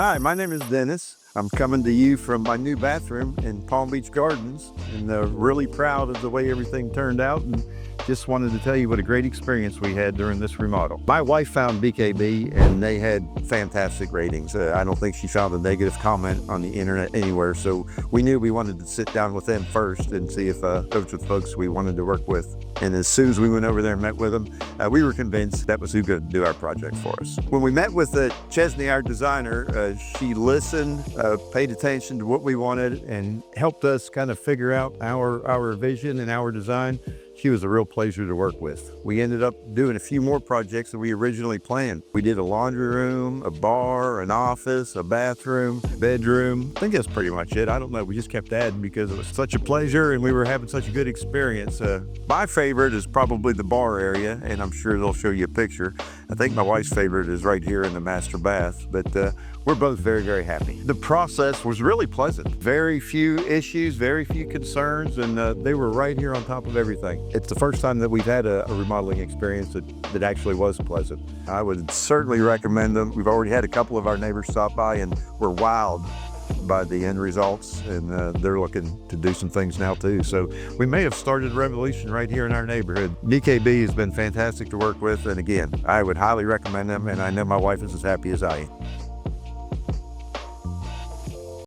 Hi, my name is Dennis. I'm coming to you from my new bathroom in Palm Beach Gardens, and really proud of the way everything turned out, and just wanted to tell you what a great experience we had during this remodel. My wife found VKB, and they had fantastic ratings. I don't think she found a negative comment on the internet anywhere, so we knew we wanted to sit down with them first and see if those were the folks we wanted to work with. And as soon as we went over there and met with them, we were convinced that was who could do our project for us. When we met with Chesney, our designer, she listened, paid attention to what we wanted, and helped us kind of figure out our vision and our design. She was a real pleasure to work with. We ended up doing a few more projects than we originally planned. We did a laundry room, a bar, an office, a bathroom, bedroom. I think that's pretty much it. I don't know. We just kept adding because it was such a pleasure and we were having such a good experience. My favorite is probably the bar area, and I'm sure they'll show you a picture. I think my wife's favorite is right here in the master bath, but we're both very, very happy. The process was really pleasant. Very few issues, very few concerns, and they were right here on top of everything. It's the first time that we've had a remodeling experience that actually was pleasant. I would certainly recommend them. We've already had a couple of our neighbors stop by and were wowed by the end results, and they're looking to do some things now too. So we may have started a revolution right here in our neighborhood. VKB has been fantastic to work with, and again, I would highly recommend them, and I know my wife is as happy as I am.